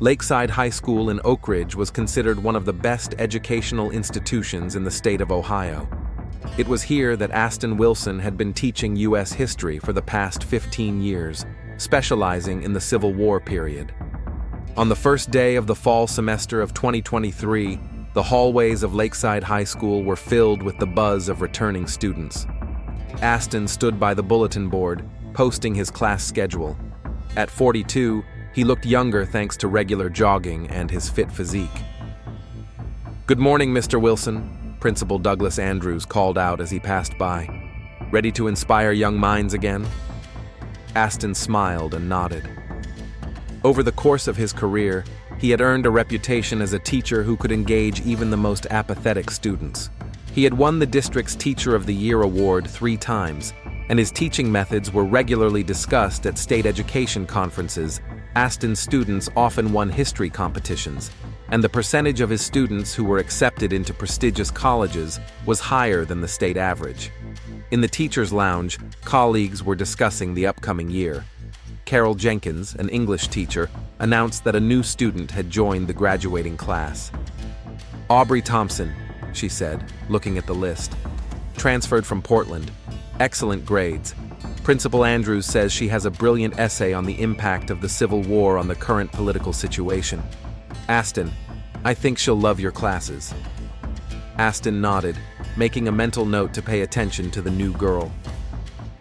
Lakeside High School in Oak Ridge was considered one of the best educational institutions in the state of Ohio. It was here that Aston Wilson had been teaching U.S. history for the past 15 years, specializing in the Civil War period. On the first day of the fall semester of 2023, the hallways of Lakeside High School were filled with the buzz of returning students. Aston stood by the bulletin board, posting his class schedule. At 42, he looked younger thanks to regular jogging and his fit physique. "Good morning, Mr. Wilson," Principal Douglas Andrews called out as he passed by. "Ready to inspire young minds again?" Aston smiled and nodded. Over the course of his career, he had earned a reputation as a teacher who could engage even the most apathetic students. He had won the district's Teacher of the Year award 3 times, and his teaching methods were regularly discussed at state education conferences. Aston's students often won history competitions, and the percentage of his students who were accepted into prestigious colleges was higher than the state average. In the teacher's lounge, colleagues were discussing the upcoming year. Carol Jenkins, an English teacher, announced that a new student had joined the graduating class. "Aubrey Thompson," she said, looking at the list. "Transferred from Portland. Excellent grades. Principal Andrews says she has a brilliant essay on the impact of the Civil War on the current political situation. Aston, I think she'll love your classes." Aston nodded, making a mental note to pay attention to the new girl.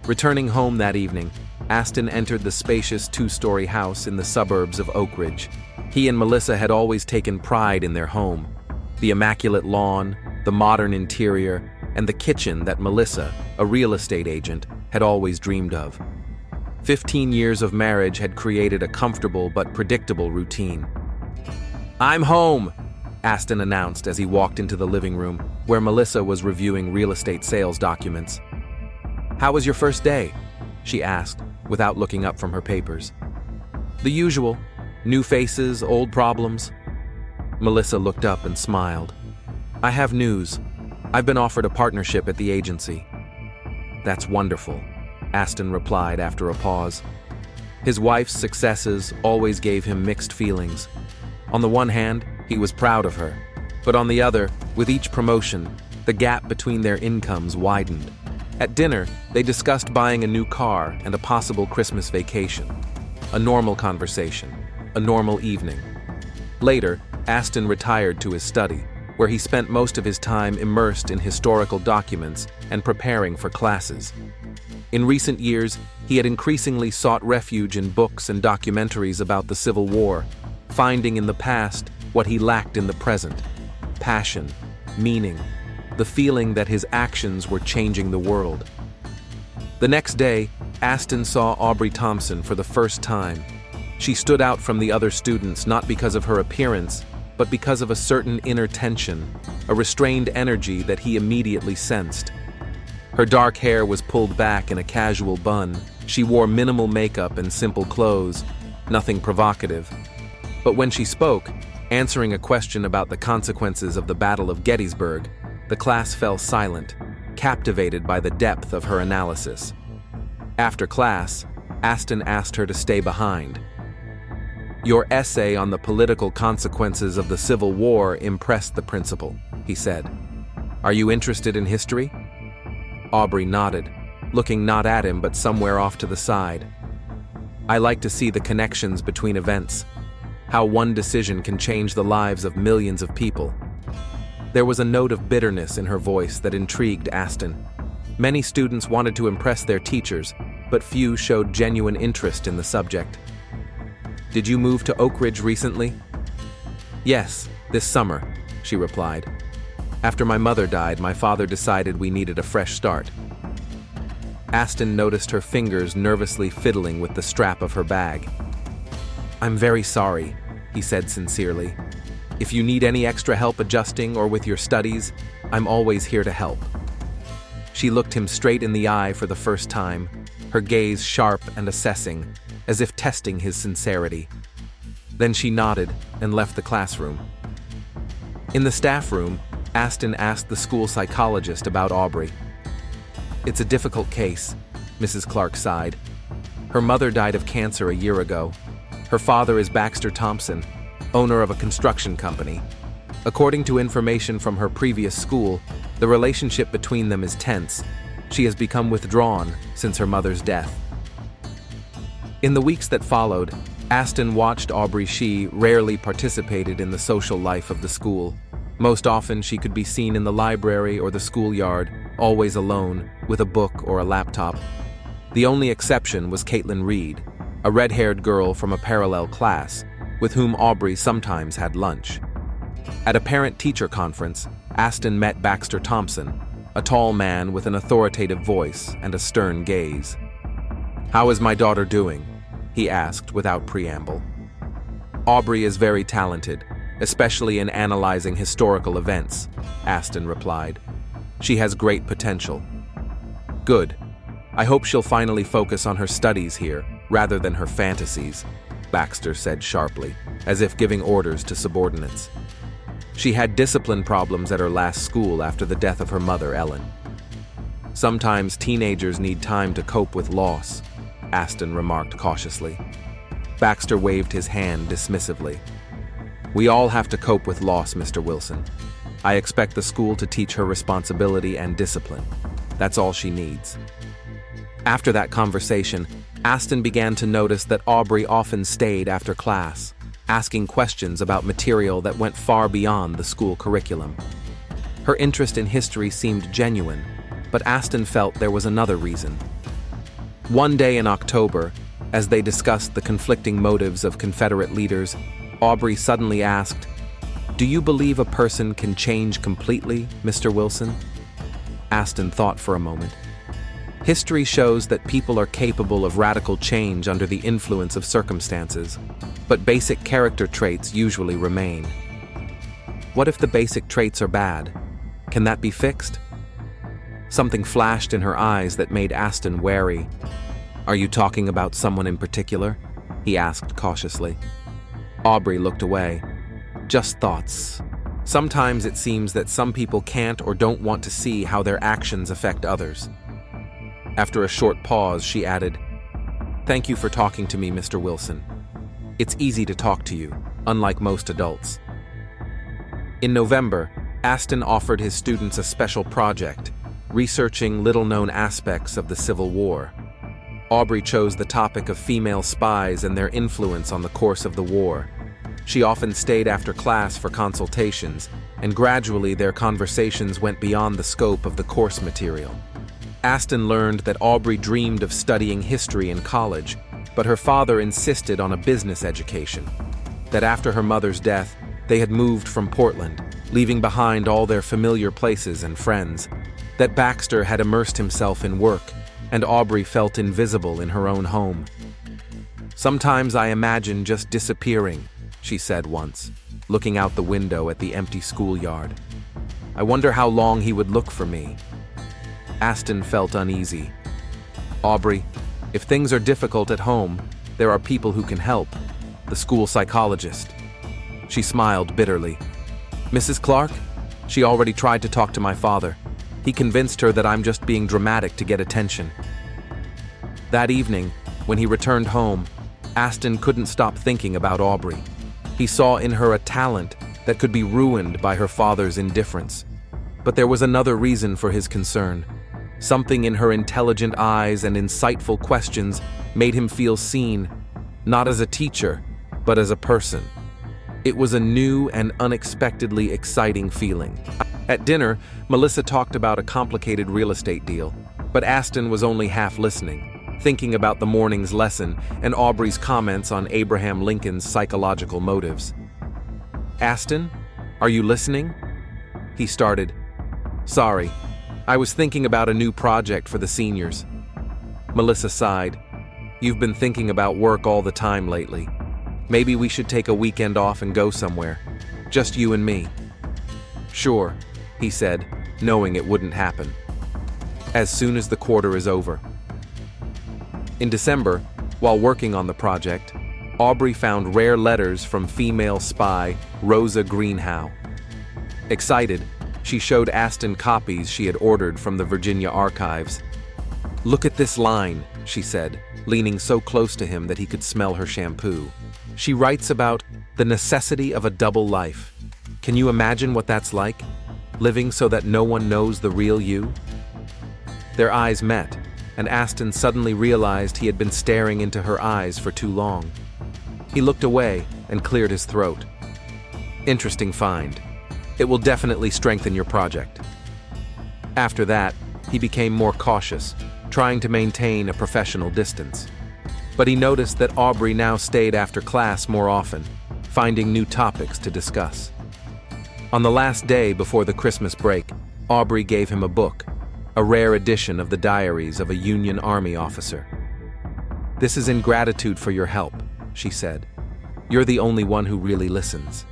Returning home that evening, Aston entered the spacious 2-story house in the suburbs of Oak Ridge. He and Melissa had always taken pride in their home. The immaculate lawn, the modern interior, and the kitchen that Melissa, a real estate agent, had always dreamed of. 15 years of marriage had created a comfortable but predictable routine. "I'm home," Aston announced as he walked into the living room, where Melissa was reviewing real estate sales documents. "How was your first day?" she asked, without looking up from her papers. "The usual. New faces, old problems." Melissa looked up and smiled. "I have news. I've been offered a partnership at the agency." "That's wonderful," Aston replied after a pause. His wife's successes always gave him mixed feelings. On the one hand, he was proud of her, but on the other, with each promotion, the gap between their incomes widened. At dinner, they discussed buying a new car and a possible Christmas vacation. A normal conversation, a normal evening. Later, Aston retired to his study, where he spent most of his time immersed in historical documents and preparing for classes. In recent years, he had increasingly sought refuge in books and documentaries about the Civil War, finding in the past what he lacked in the present: passion, meaning, the feeling that his actions were changing the world. The next day, Aston saw Aubrey Thompson for the first time. She stood out from the other students not because of her appearance, but because of a certain inner tension, a restrained energy that he immediately sensed. Her dark hair was pulled back in a casual bun. She wore minimal makeup and simple clothes, nothing provocative. But when she spoke, answering a question about the consequences of the Battle of Gettysburg, the class fell silent, captivated by the depth of her analysis. After class, Aston asked her to stay behind. "Your essay on the political consequences of the Civil War impressed the principal," he said. "Are you interested in history?" Aubrey nodded, looking not at him but somewhere off to the side. "I like to see the connections between events, how one decision can change the lives of millions of people." There was a note of bitterness in her voice that intrigued Aston. Many students wanted to impress their teachers, but few showed genuine interest in the subject. "Did you move to Oak Ridge recently?" "Yes, this summer," she replied. "After my mother died, my father decided we needed a fresh start." Aston noticed her fingers nervously fiddling with the strap of her bag. "I'm very sorry," he said sincerely. "If you need any extra help adjusting or with your studies, I'm always here to help." She looked him straight in the eye for the first time, her gaze sharp and assessing, as if testing his sincerity. Then she nodded and left the classroom. In the staff room, Aston asked the school psychologist about Aubrey. "It's a difficult case," Mrs. Clark sighed. "Her mother died of cancer a year ago. Her father is Baxter Thompson, owner of a construction company. According to information from her previous school, the relationship between them is tense. She has become withdrawn since her mother's death. In the weeks that followed, Aston watched Aubrey. She rarely participated in the social life of the school. Most often, she could be seen in the library or the schoolyard, always alone, with a book or a laptop. The only exception was Caitlin Reed, a red-haired girl from a parallel class, with whom Aubrey sometimes had lunch. At a parent-teacher conference, Aston met Baxter Thompson, a tall man with an authoritative voice and a stern gaze. "How is my daughter doing?" he asked without preamble. "Aubrey is very talented, especially in analyzing historical events," Aston replied. "She has great potential." "Good. I hope she'll finally focus on her studies here, rather than her fantasies," Baxter said sharply, as if giving orders to subordinates. She had discipline problems at her last school after the death of her mother, Ellen. "Sometimes teenagers need time to cope with loss," Aston remarked cautiously. Baxter waved his hand dismissively. "We all have to cope with loss, Mr. Wilson. I expect the school to teach her responsibility and discipline. That's all she needs." After that conversation, Aston began to notice that Aubrey often stayed after class, asking questions about material that went far beyond the school curriculum. Her interest in history seemed genuine, but Aston felt there was another reason. One day in October, as they discussed the conflicting motives of Confederate leaders, Aubrey suddenly asked, "Do you believe a person can change completely, Mr. Wilson?" Aston thought for a moment. History shows that people are capable of radical change under the influence of circumstances, but basic character traits usually remain. What if the basic traits are bad? Can that be fixed? Something flashed in her eyes that made Aston wary. "Are you talking about someone in particular?" he asked cautiously. Aubrey looked away. "Just thoughts. Sometimes it seems that some people can't or don't want to see how their actions affect others." After a short pause, she added, "Thank you for talking to me, Mr. Wilson. It's easy to talk to you, unlike most adults." In November, Aston offered his students a special project, researching little-known aspects of the Civil War. Aubrey chose the topic of female spies and their influence on the course of the war. She often stayed after class for consultations, and gradually their conversations went beyond the scope of the course material. Aston learned that Aubrey dreamed of studying history in college, but her father insisted on a business education. That after her mother's death, they had moved from Portland, leaving behind all their familiar places and friends. That Baxter had immersed himself in work, and Aubrey felt invisible in her own home. "Sometimes I imagine just disappearing," she said once, looking out the window at the empty schoolyard. "I wonder how long he would look for me." Aston felt uneasy. "Aubrey, if things are difficult at home, there are people who can help. The school psychologist." She smiled bitterly. "Mrs. Clark? She already tried to talk to my father. He convinced her that I'm just being dramatic to get attention." That evening, when he returned home, Aston couldn't stop thinking about Aubrey. He saw in her a talent that could be ruined by her father's indifference. But there was another reason for his concern. Something in her intelligent eyes and insightful questions made him feel seen, not as a teacher, but as a person. It was a new and unexpectedly exciting feeling. At dinner, Melissa talked about a complicated real estate deal, but Aston was only half listening, thinking about the morning's lesson and Aubrey's comments on Abraham Lincoln's psychological motives. "Aston, are you listening?" he started. "Sorry, I was thinking about a new project for the seniors." Melissa sighed. "You've been thinking about work all the time lately. Maybe we should take a weekend off and go somewhere. Just you and me." "Sure," he said, knowing it wouldn't happen. "As soon as the quarter is over." In December, while working on the project, Aubrey found rare letters from female spy Rosa Greenhow. Excited, she showed Aston copies she had ordered from the Virginia archives. "Look at this line," she said, leaning so close to him that he could smell her shampoo. "She writes about The necessity of a double life. Can you imagine what that's like? Living so that no one knows the real you? Their eyes met, and Aston suddenly realized he had been staring into her eyes for too long. He looked away and cleared his throat. Interesting find. It will definitely strengthen your project. After that, he became more cautious, trying to maintain a professional distance. But he noticed that Aubrey now stayed after class more often, finding new topics to discuss. On the last day before the Christmas break, Aubrey gave him a book, a rare edition of the diaries of a Union Army officer. "This is in gratitude for your help," she said. "You're the only one who really listens."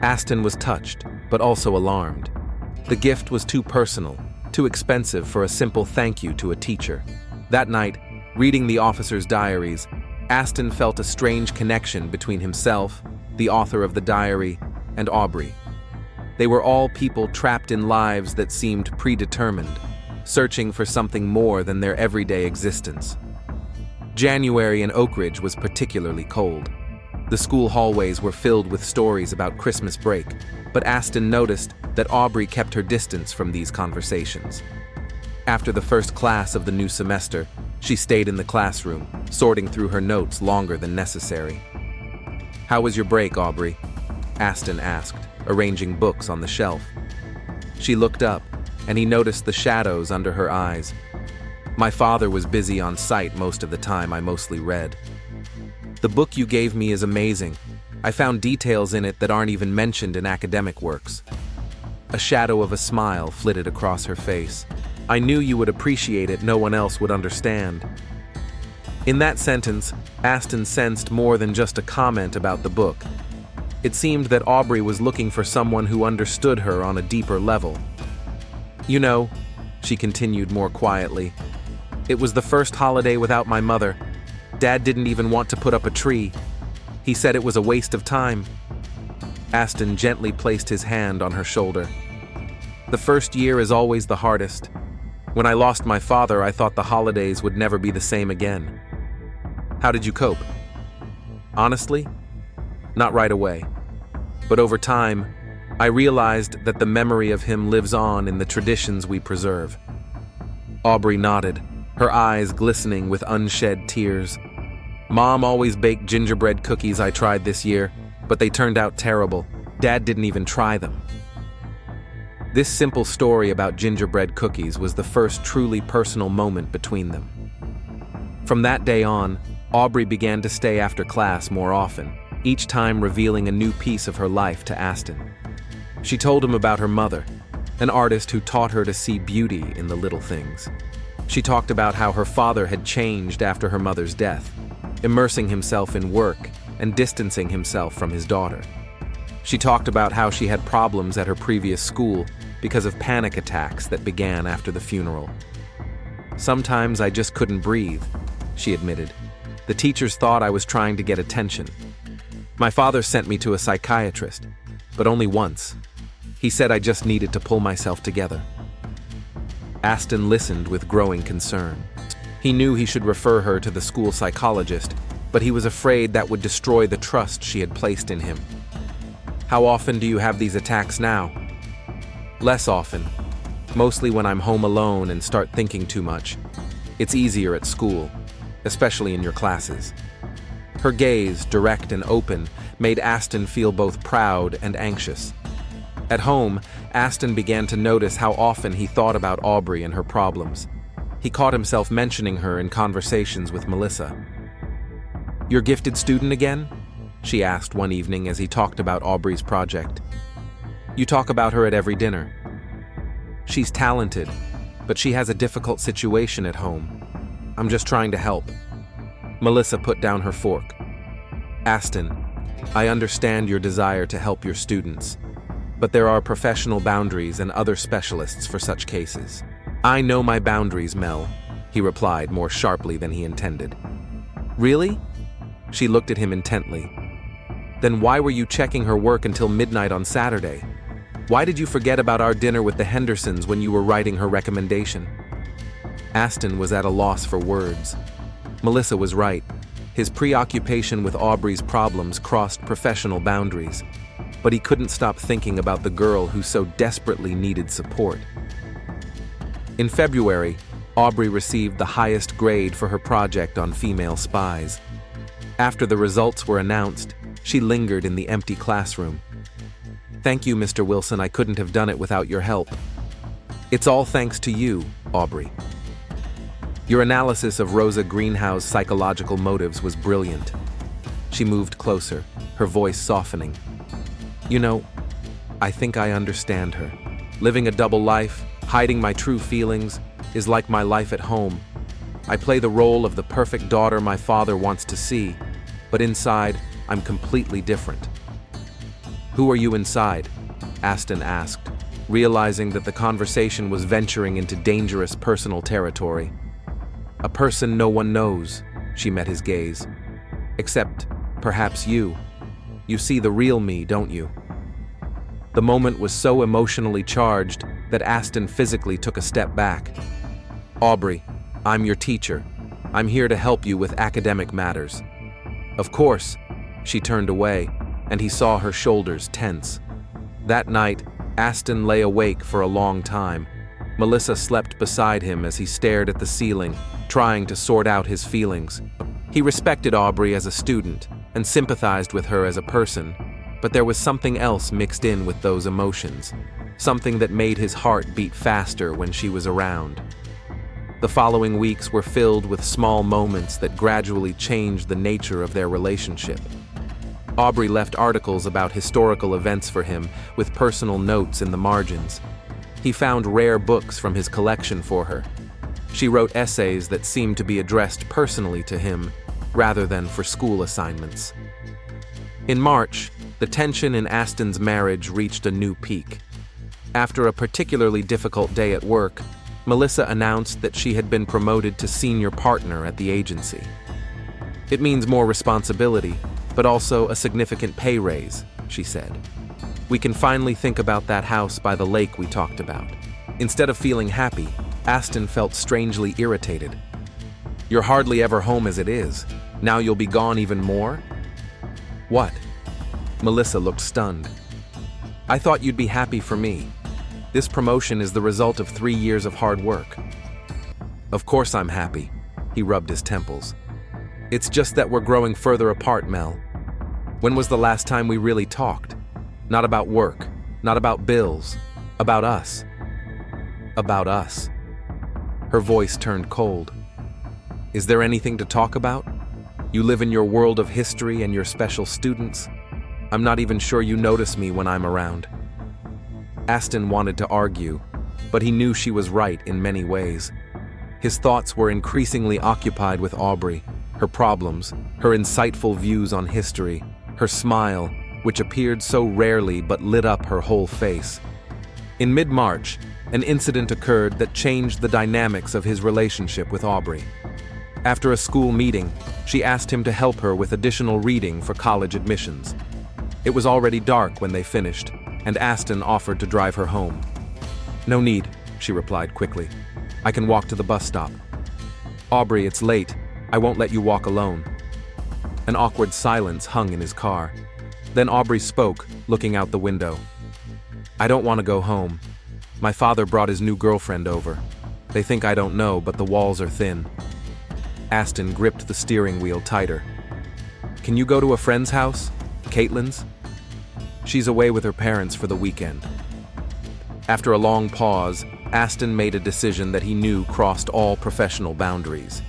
Aston was touched, but also alarmed. The gift was too personal, too expensive for a simple thank you to a teacher. That night, reading the officer's diaries, Aston felt a strange connection between himself, the author of the diary, and Aubrey. They were all people trapped in lives that seemed predetermined, searching for something more than their everyday existence. January in Oak Ridge was particularly cold. The school hallways were filled with stories about Christmas break, but Aston noticed that Aubrey kept her distance from these conversations. After the first class of the new semester, she stayed in the classroom, sorting through her notes longer than necessary. "How was your break, Aubrey?" Aston asked, arranging books on the shelf. She looked up, and he noticed the shadows under her eyes. "My father was busy on site most of the time. I mostly read." "The book you gave me is amazing. I found details in it that aren't even mentioned in academic works." A shadow of a smile flitted across her face. "I knew you would appreciate it. No one else would understand." In that sentence, Aston sensed more than just a comment about the book. It seemed that Aubrey was looking for someone who understood her on a deeper level. "You know," she continued more quietly, "it was the first holiday without my mother. Dad didn't even want to put up a tree. He said it was a waste of time." Aston gently placed his hand on her shoulder. "The first year is always the hardest. When I lost my father, I thought the holidays would never be the same again." "How did you cope?" "Honestly, not right away. But over time, I realized that the memory of him lives on in the traditions we preserve." Aubrey nodded, her eyes glistening with unshed tears. "Mom always baked gingerbread cookies I tried this year, but they turned out terrible. Dad didn't even try them." This simple story about gingerbread cookies was the first truly personal moment between them. From that day on, Aubrey began to stay after class more often, each time revealing a new piece of her life to Aston. She told him about her mother, an artist who taught her to see beauty in the little things. She talked about how her father had changed after her mother's death, immersing himself in work and distancing himself from his daughter. She talked about how she had problems at her previous school because of panic attacks that began after the funeral. "Sometimes I just couldn't breathe," she admitted. "The teachers thought I was trying to get attention. My father sent me to a psychiatrist, but only once. He said I just needed to pull myself together." Aston listened with growing concern. He knew he should refer her to the school psychologist, but he was afraid that would destroy the trust she had placed in him. "How often do you have these attacks now?" "Less often. Mostly when I'm home alone and start thinking too much. It's easier at school, especially in your classes." Her gaze, direct and open, made Aston feel both proud and anxious. At home, Aston began to notice how often he thought about Aubrey and her problems. He caught himself mentioning her in conversations with Melissa. "Your gifted student again?" she asked one evening as he talked about Aubrey's project. "You talk about her at every dinner." "She's talented, but she has a difficult situation at home. I'm just trying to help." Melissa put down her fork. "Aston, I understand your desire to help your students, but there are professional boundaries and other specialists for such cases." "I know my boundaries, Mel," he replied more sharply than he intended. "Really?" She looked at him intently. "Then why were you checking her work until midnight on Saturday? Why did you forget about our dinner with the Hendersons when you were writing her recommendation?" Aston was at a loss for words. Melissa was right. His preoccupation with Aubrey's problems crossed professional boundaries, but he couldn't stop thinking about the girl who so desperately needed support. In February, Aubrey received the highest grade for her project on female spies. After the results were announced, she lingered in the empty classroom. "Thank you, Mr. Wilson, I couldn't have done it without your help." "It's all thanks to you, Aubrey. Your analysis of Rosa Greenhouse's psychological motives was brilliant." She moved closer, her voice softening. "You know, I think I understand her. Living a double life, hiding my true feelings, is like my life at home. I play the role of the perfect daughter my father wants to see, but inside, I'm completely different." "Who are you inside?" Aston asked, realizing that the conversation was venturing into dangerous personal territory. "A person no one knows," she met his gaze. "Except, perhaps you. You see the real me, don't you?" The moment was so emotionally charged that Aston physically took a step back. "Aubrey, I'm your teacher. I'm here to help you with academic matters." "Of course." She turned away, and he saw her shoulders tense. That night, Aston lay awake for a long time. Melissa slept beside him as he stared at the ceiling, trying to sort out his feelings. He respected Aubrey as a student and sympathized with her as a person, but there was something else mixed in with those emotions, something that made his heart beat faster when she was around. The following weeks were filled with small moments that gradually changed the nature of their relationship. Aubrey left articles about historical events for him with personal notes in the margins. He found rare books from his collection for her. She wrote essays that seemed to be addressed personally to him, rather than for school assignments. In March, the tension in Aston's marriage reached a new peak. After a particularly difficult day at work, Melissa announced that she had been promoted to senior partner at the agency. "It means more responsibility, but also a significant pay raise," she said. "We can finally think about that house by the lake we talked about." Instead of feeling happy, Aston felt strangely irritated. "You're hardly ever home as it is. Now you'll be gone even more?" "What?" Melissa looked stunned. "I thought you'd be happy for me. This promotion is the result of 3 years of hard work." "Of course I'm happy." He rubbed his temples. "It's just that we're growing further apart, Mel. When was the last time we really talked? Not about work, not about bills, about us." "About us." Her voice turned cold. "Is there anything to talk about? You live in your world of history and your special students. I'm not even sure you notice me when I'm around." Aston wanted to argue, but he knew she was right in many ways. His thoughts were increasingly occupied with Aubrey, her problems, her insightful views on history, her smile, which appeared so rarely but lit up her whole face. In mid-March, an incident occurred that changed the dynamics of his relationship with Aubrey. After a school meeting, she asked him to help her with additional reading for college admissions. It was already dark when they finished, and Aston offered to drive her home. "No need," she replied quickly. "I can walk to the bus stop." "Aubrey, it's late. I won't let you walk alone." An awkward silence hung in his car. Then Aubrey spoke, looking out the window. "I don't want to go home. My father brought his new girlfriend over. They think I don't know, but the walls are thin." Aston gripped the steering wheel tighter. "Can you go to a friend's house? Caitlin's?" "She's away with her parents for the weekend." After a long pause, Aston made a decision that he knew crossed all professional boundaries.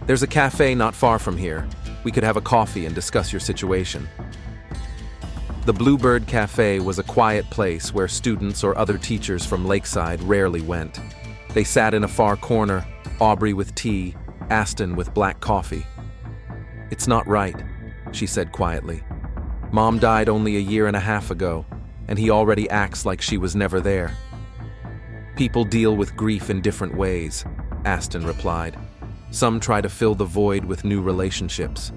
"There's a cafe not far from here. We could have a coffee and discuss your situation." The Bluebird Cafe was a quiet place where students or other teachers from Lakeside rarely went. They sat in a far corner, Aubrey with tea, Aston with black coffee. "It's not right," she said quietly. "Mom died only a year and a half ago, and he already acts like she was never there." "People deal with grief in different ways," Aston replied. "Some try to fill the void with new relationships.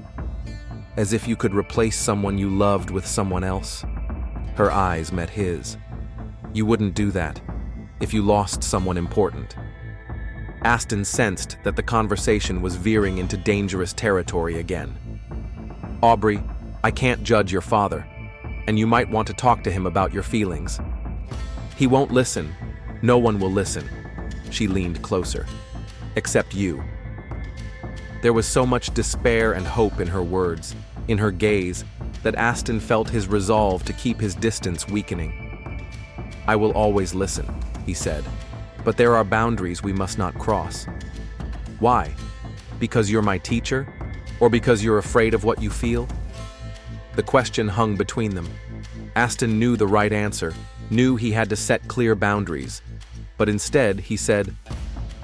As if you could replace someone you loved with someone else." Her eyes met his. "You wouldn't do that if you lost someone important." Aston sensed that the conversation was veering into dangerous territory again. "Aubrey, I can't judge your father, and you might want to talk to him about your feelings." "He won't listen. No one will listen." She leaned closer. "Except you." There was so much despair and hope in her words, in her gaze, that Aston felt his resolve to keep his distance weakening. "I will always listen," he said, "but there are boundaries we must not cross." "Why? Because you're my teacher? Or because you're afraid of what you feel?" The question hung between them. Aston knew the right answer, knew he had to set clear boundaries, but instead he said,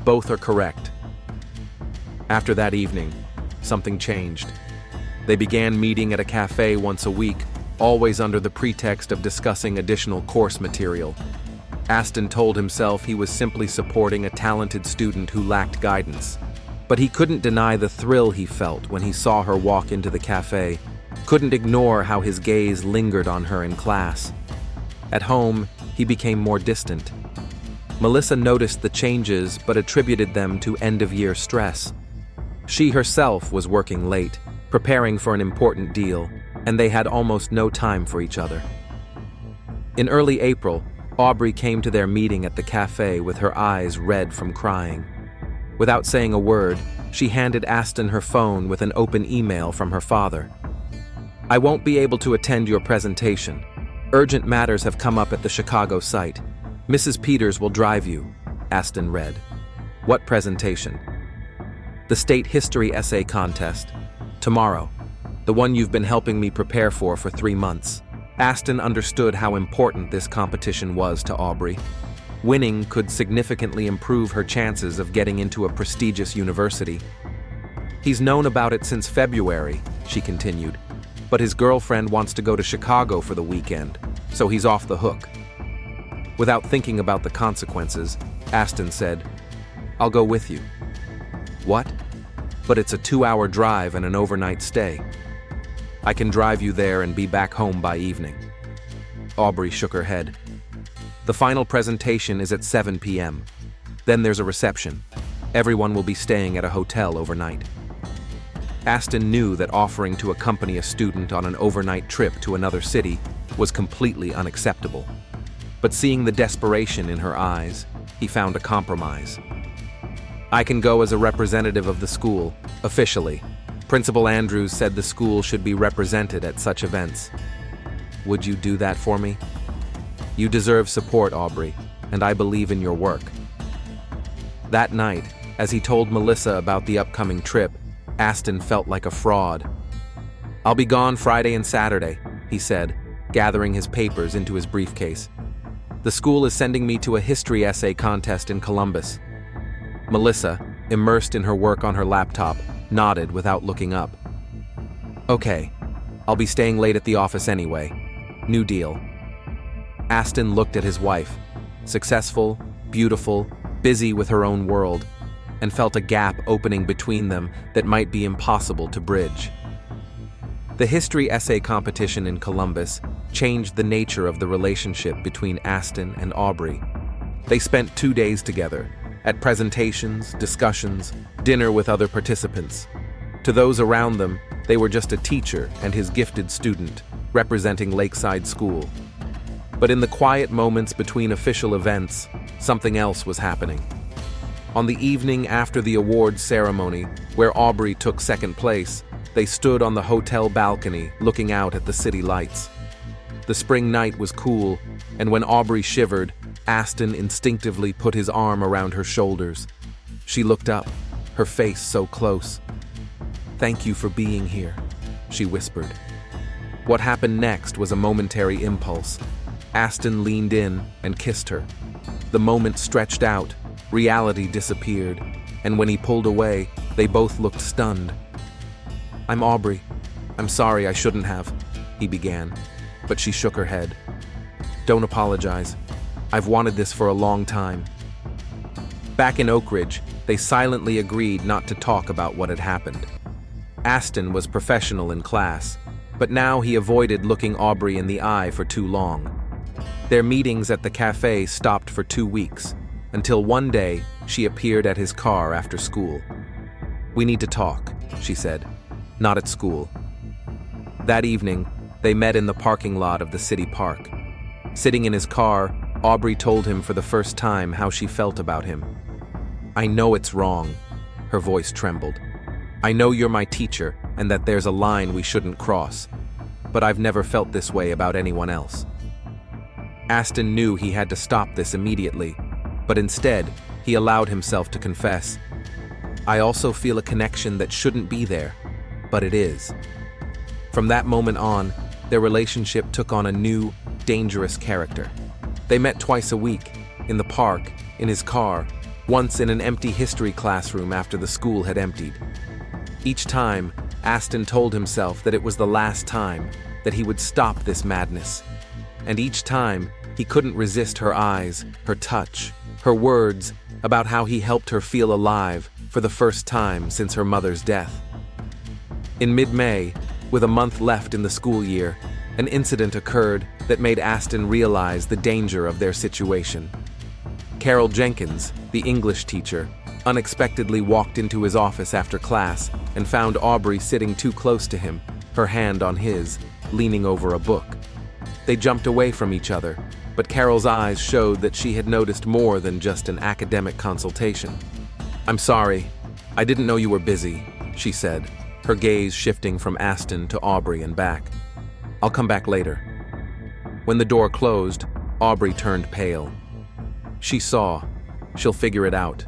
"Both are correct." After that evening, something changed. They began meeting at a cafe once a week, always under the pretext of discussing additional course material. Aston told himself he was simply supporting a talented student who lacked guidance. But he couldn't deny the thrill he felt when he saw her walk into the cafe, couldn't ignore how his gaze lingered on her in class. At home, he became more distant. Melissa noticed the changes but attributed them to end-of-year stress. She herself was working late, preparing for an important deal, and they had almost no time for each other. In early April, Aubrey came to their meeting at the cafe with her eyes red from crying. Without saying a word, she handed Aston her phone with an open email from her father. "I won't be able to attend your presentation. Urgent matters have come up at the Chicago site. Mrs. Peters will drive you," Aston read. "What presentation?" "The state history essay contest. Tomorrow. The one you've been helping me prepare for 3 months." Aston understood how important this competition was to Aubrey. Winning could significantly improve her chances of getting into a prestigious university. "He's known about it since February," she continued, "but his girlfriend wants to go to Chicago for the weekend, so he's off the hook." Without thinking about the consequences, Aston said, "I'll go with you." "What?" "But it's a 2-hour drive and an overnight stay. I can drive you there and be back home by evening." Aubrey shook her head. "The final presentation is at 7 p.m. Then there's a reception. Everyone will be staying at a hotel overnight." Aston knew that offering to accompany a student on an overnight trip to another city was completely unacceptable. But seeing the desperation in her eyes, he found a compromise. "I can go as a representative of the school, officially. Principal Andrews said the school should be represented at such events. Would you do that for me? You deserve support, Aubrey, and I believe in your work." That night, as he told Melissa about the upcoming trip, Aston felt like a fraud. "I'll be gone Friday and Saturday," he said, gathering his papers into his briefcase. "The school is sending me to a history essay contest in Columbus." Melissa, immersed in her work on her laptop, nodded without looking up. "Okay, I'll be staying late at the office anyway. New deal." Aston looked at his wife, successful, beautiful, busy with her own world, and felt a gap opening between them that might be impossible to bridge. The history essay competition in Columbus changed the nature of the relationship between Aston and Aubrey. They spent 2 days together, at presentations, discussions, dinner with other participants. To those around them, they were just a teacher and his gifted student, representing Lakeside School. But in the quiet moments between official events, something else was happening. On the evening after the awards ceremony, where Aubrey took second place, they stood on the hotel balcony looking out at the city lights. The spring night was cool, and when Aubrey shivered, Aston instinctively put his arm around her shoulders. She looked up, her face so close. "Thank you for being here," she whispered. What happened next was a momentary impulse. Aston leaned in and kissed her. The moment stretched out, reality disappeared, and when he pulled away, they both looked stunned. "I'm Aubrey. I'm sorry, I shouldn't have," he began, but she shook her head. "Don't apologize. I've wanted this for a long time." Back in Oak Ridge, they silently agreed not to talk about what had happened. Aston was professional in class, but now he avoided looking Aubrey in the eye for too long. Their meetings at the cafe stopped for 2 weeks, until one day she appeared at his car after school. "We need to talk," she said. "Not at school." That evening, they met in the parking lot of the city park. Sitting in his car, Aubrey told him for the first time how she felt about him. "I know it's wrong." Her voice trembled. "I know you're my teacher and that there's a line we shouldn't cross. But I've never felt this way about anyone else." Aston knew he had to stop this immediately, but instead, he allowed himself to confess, "I also feel a connection that shouldn't be there, but it is." From that moment on, their relationship took on a new, dangerous character. They met twice a week, in the park, in his car, once in an empty history classroom after the school had emptied. Each time, Aston told himself that it was the last time, that he would stop this madness. And each time, he couldn't resist her eyes, her touch, her words about how he helped her feel alive for the first time since her mother's death. In mid-May, with a month left in the school year, an incident occurred that made Aston realize the danger of their situation. Carol Jenkins, the English teacher, unexpectedly walked into his office after class and found Aubrey sitting too close to him, her hand on his, leaning over a book. They jumped away from each other, but Carol's eyes showed that she had noticed more than just an academic consultation. "I'm sorry, I didn't know you were busy," she said, her gaze shifting from Aston to Aubrey and back. "I'll come back later." When the door closed, Aubrey turned pale. She saw. She'll figure it out.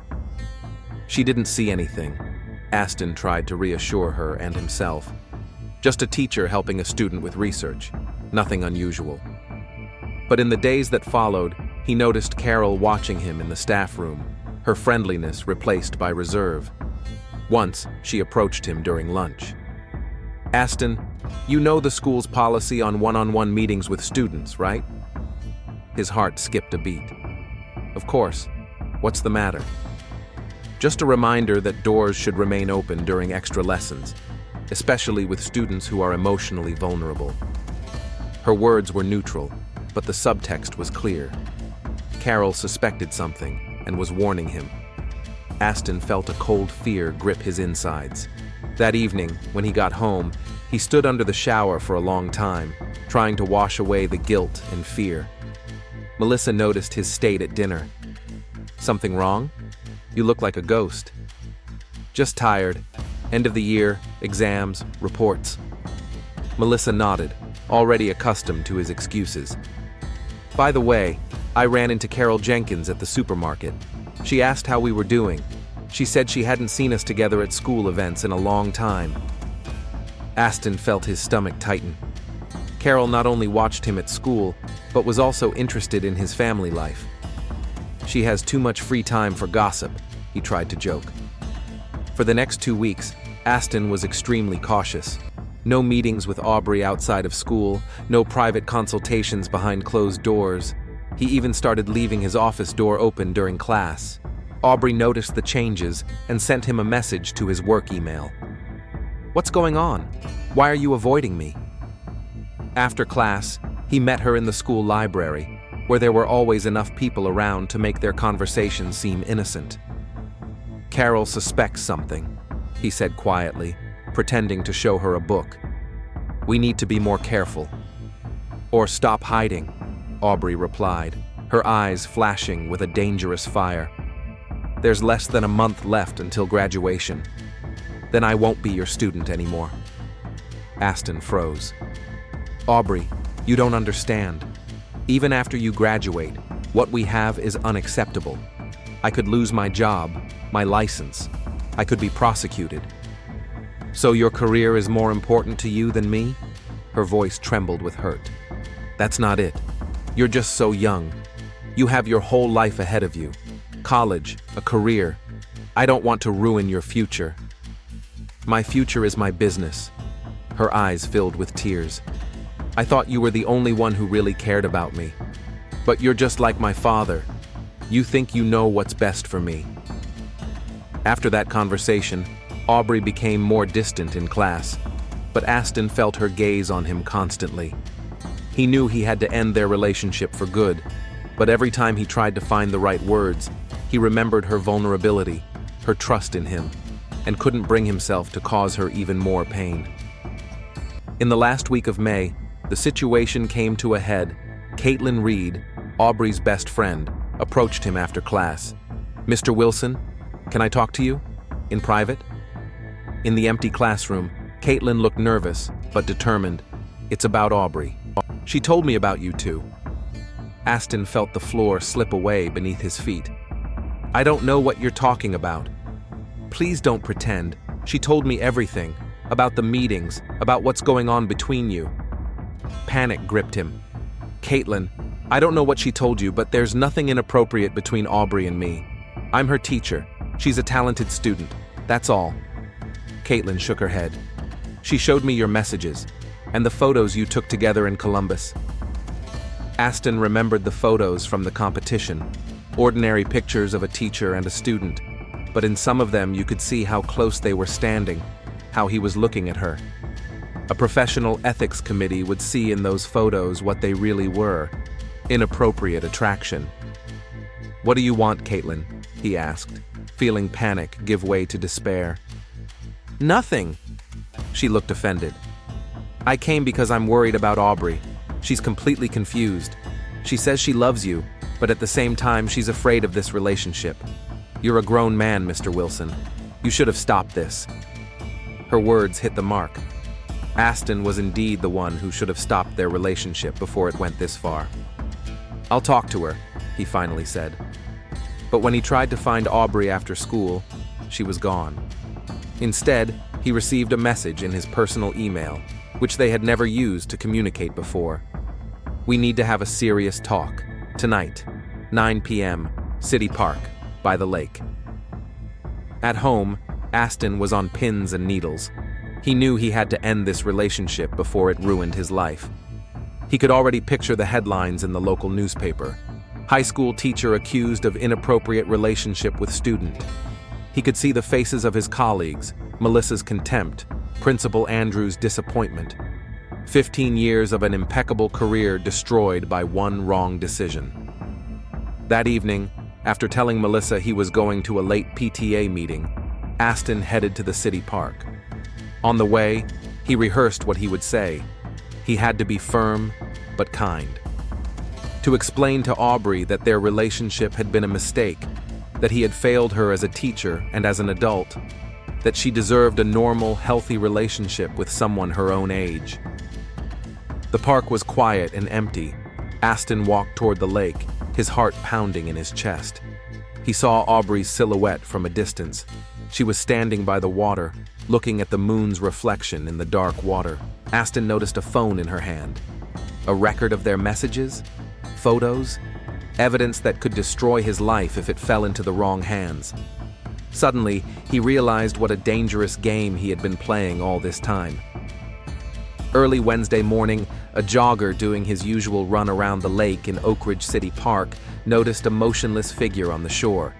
She didn't see anything. Aston tried to reassure her and himself. Just a teacher helping a student with research. Nothing unusual. But in the days that followed, he noticed Carol watching him in the staff room, her friendliness replaced by reserve. Once, she approached him during lunch. "Aston, you know the school's policy on one-on-one meetings with students, right?" His heart skipped a beat. "Of course. What's the matter?" "Just a reminder that doors should remain open during extra lessons, especially with students who are emotionally vulnerable." Her words were neutral, but the subtext was clear. Carol suspected something and was warning him. Aston felt a cold fear grip his insides. That evening, when he got home, he stood under the shower for a long time, trying to wash away the guilt and fear. Melissa noticed his state at dinner. "Something wrong? You look like a ghost." "Just tired. End of the year, exams, reports." Melissa nodded, already accustomed to his excuses. "By the way, I ran into Carol Jenkins at the supermarket. She asked how we were doing. She said she hadn't seen us together at school events in a long time." Aston felt his stomach tighten. Carol not only watched him at school, but was also interested in his family life. "She has too much free time for gossip," he tried to joke. For the next 2 weeks, Aston was extremely cautious. No meetings with Aubrey outside of school, no private consultations behind closed doors. He even started leaving his office door open during class. Aubrey noticed the changes and sent him a message to his work email. "What's going on? Why are you avoiding me?" After class, he met her in the school library, where there were always enough people around to make their conversation seem innocent. "Carol suspects something," he said quietly, pretending to show her a book. "We need to be more careful." "Or stop hiding," Aubrey replied, her eyes flashing with a dangerous fire. "There's less than a month left until graduation. Then I won't be your student anymore." Aston froze. "Aubrey, you don't understand. Even after you graduate, what we have is unacceptable. I could lose my job, my license. I could be prosecuted." "So your career is more important to you than me?" Her voice trembled with hurt. "That's not it. You're just so young. You have your whole life ahead of you. College, a career. I don't want to ruin your future." "My future is my business." Her eyes filled with tears. "I thought you were the only one who really cared about me. But you're just like my father. You think you know what's best for me." After that conversation, Aubrey became more distant in class, but Aston felt her gaze on him constantly. He knew he had to end their relationship for good, but every time he tried to find the right words, He remembered her vulnerability, her trust in him, and couldn't bring himself to cause her even more pain. In the last week of May, the situation came to a head. Caitlin Reed, Aubrey's best friend, approached him after class. "Mr. Wilson, can I talk to you? In private?" In the empty classroom, Caitlin looked nervous, but determined. "It's about Aubrey. She told me about you two." Aston felt the floor slip away beneath his feet. "I don't know what you're talking about. Please don't pretend. She told me everything, about the meetings, about what's going on between you." Panic gripped him. "Caitlin, I don't know what she told you, but there's nothing inappropriate between Aubrey and me. I'm her teacher. She's a talented student. That's all." Caitlin shook her head. "She showed me your messages, and the photos you took together in Columbus." Aston remembered the photos from the competition, ordinary pictures of a teacher and a student, but in some of them you could see how close they were standing, how he was looking at her. A professional ethics committee would see in those photos what they really were: inappropriate attraction. "What do you want, Caitlin?" he asked, feeling panic give way to despair. "Nothing." She looked offended. "I came because I'm worried about Aubrey. She's completely confused. She says she loves you, but at the same time she's afraid of this relationship. You're a grown man, Mr. Wilson. You should have stopped this." Her words hit the mark. Aston was indeed the one who should have stopped their relationship before it went this far. "I'll talk to her," he finally said. But when he tried to find Aubrey after school, she was gone. Instead, he received a message in his personal email, which they had never used to communicate before. "We need to have a serious talk. Tonight, 9 p.m., City Park, by the lake." At home, Aston was on pins and needles. He knew he had to end this relationship before it ruined his life. He could already picture the headlines in the local newspaper. "High school teacher accused of inappropriate relationship with student." He could see the faces of his colleagues, Melissa's contempt, Principal Andrew's disappointment. 15 years of an impeccable career destroyed by one wrong decision. That evening, after telling Melissa he was going to a late PTA meeting, Aston headed to the city park. On the way, he rehearsed what he would say. He had to be firm, but kind. To explain to Aubrey that their relationship had been a mistake, that he had failed her as a teacher and as an adult, that she deserved a normal, healthy relationship with someone her own age. The park was quiet and empty. Aston walked toward the lake, his heart pounding in his chest. He saw Aubrey's silhouette from a distance. She was standing by the water, looking at the moon's reflection in the dark water. Aston noticed a phone in her hand. A record of their messages? Photos? Evidence that could destroy his life if it fell into the wrong hands. Suddenly, he realized what a dangerous game he had been playing all this time. Early Wednesday morning, a jogger doing his usual run around the lake in Oak Ridge City Park noticed a motionless figure on the shore.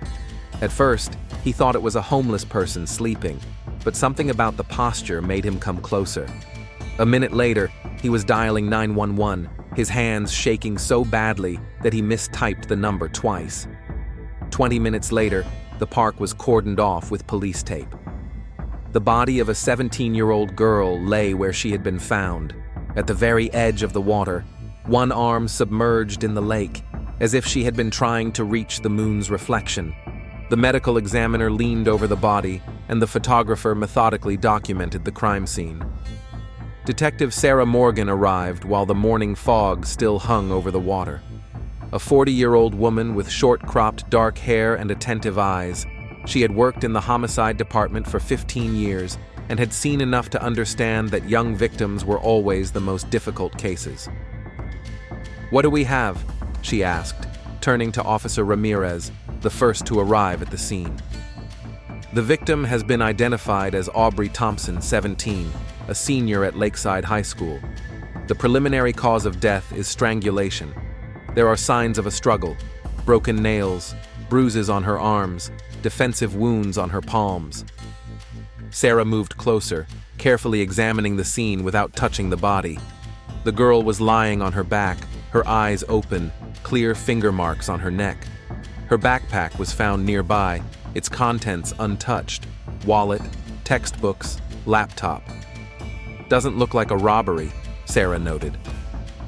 At first, he thought it was a homeless person sleeping, but something about the posture made him come closer. A minute later, he was dialing 911, his hands shaking so badly that he mistyped the number twice. 20 minutes later, the park was cordoned off with police tape. The body of a 17-year-old girl lay where she had been found, at the very edge of the water, one arm submerged in the lake, as if she had been trying to reach the moon's reflection. The medical examiner leaned over the body, and the photographer methodically documented the crime scene. Detective Sarah Morgan arrived while the morning fog still hung over the water. A 40-year-old woman with short-cropped dark hair and attentive eyes. She had worked in the homicide department for 15 years and had seen enough to understand that young victims were always the most difficult cases. "What do we have?" she asked, turning to Officer Ramirez, the first to arrive at the scene. The victim has been identified as Aubrey Thompson, 17, a senior at Lakeside High School. The preliminary cause of death is strangulation. There are signs of a struggle: broken nails, bruises on her arms, defensive wounds on her palms. Sarah moved closer, carefully examining the scene without touching the body. The girl was lying on her back, her eyes open, clear finger marks on her neck. Her backpack was found nearby, its contents untouched. Wallet, textbooks, laptop. Doesn't look like a robbery, Sarah noted.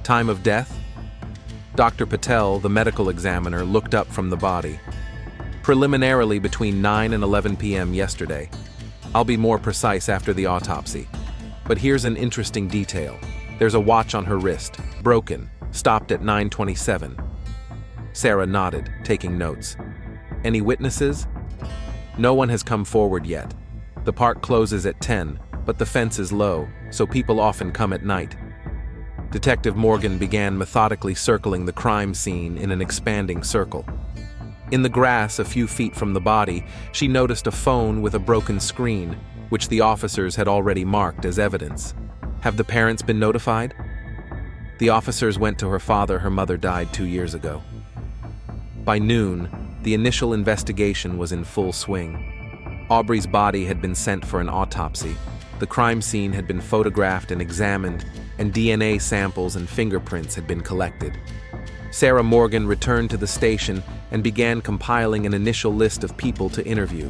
Time of death? Dr. Patel, the medical examiner, looked up from the body. Preliminarily between 9 and 11 p.m. yesterday. I'll be more precise after the autopsy. But here's an interesting detail. There's a watch on her wrist, broken, stopped at 9:27. Sarah nodded, taking notes. Any witnesses? No one has come forward yet. The park closes at 10, but the fence is low, so people often come at night. Detective Morgan began methodically circling the crime scene in an expanding circle. In the grass a few feet from the body, she noticed a phone with a broken screen, which the officers had already marked as evidence. Have the parents been notified? The officers went to her father. Her mother died 2 years ago. By noon, the initial investigation was in full swing. Aubrey's body had been sent for an autopsy. The crime scene had been photographed and examined, and DNA samples and fingerprints had been collected. Sarah Morgan returned to the station and began compiling an initial list of people to interview.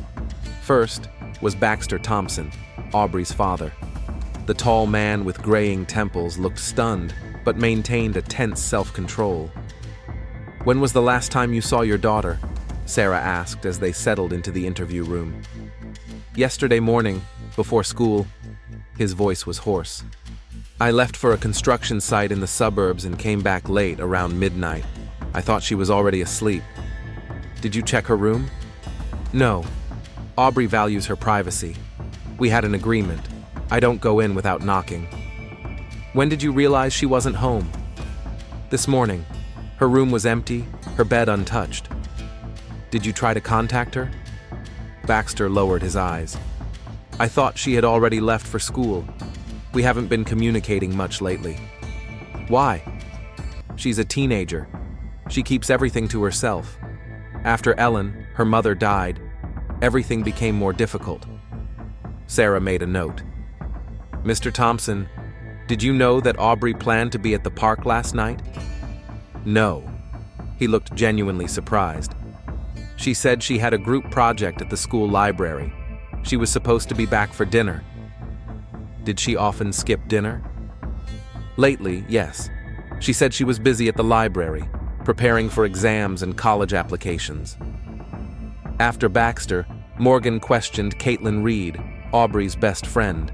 First was Baxter Thompson, Aubrey's father. The tall man with graying temples looked stunned, but maintained a tense self-control. "When was the last time you saw your daughter?" Sarah asked as they settled into the interview room. "Yesterday morning, before school." His voice was hoarse. "I left for a construction site in the suburbs and came back late, around midnight. I thought she was already asleep." "Did you check her room?" "No. Aubrey values her privacy. We had an agreement. I don't go in without knocking." "When did you realize she wasn't home?" "This morning. Her room was empty, her bed untouched." "Did you try to contact her?" Baxter lowered his eyes. "I thought she had already left for school. We haven't been communicating much lately." "Why?" "She's a teenager. She keeps everything to herself. After Ellen, her mother, died, everything became more difficult." Sarah made a note. "Mr. Thompson, did you know that Aubrey planned to be at the park last night?" "No." He looked genuinely surprised. "She said she had a group project at the school library. She was supposed to be back for dinner." "Did she often skip dinner?" "Lately, yes. She said she was busy at the library, preparing for exams and college applications." After Baxter, Morgan questioned Caitlin Reed, Aubrey's best friend.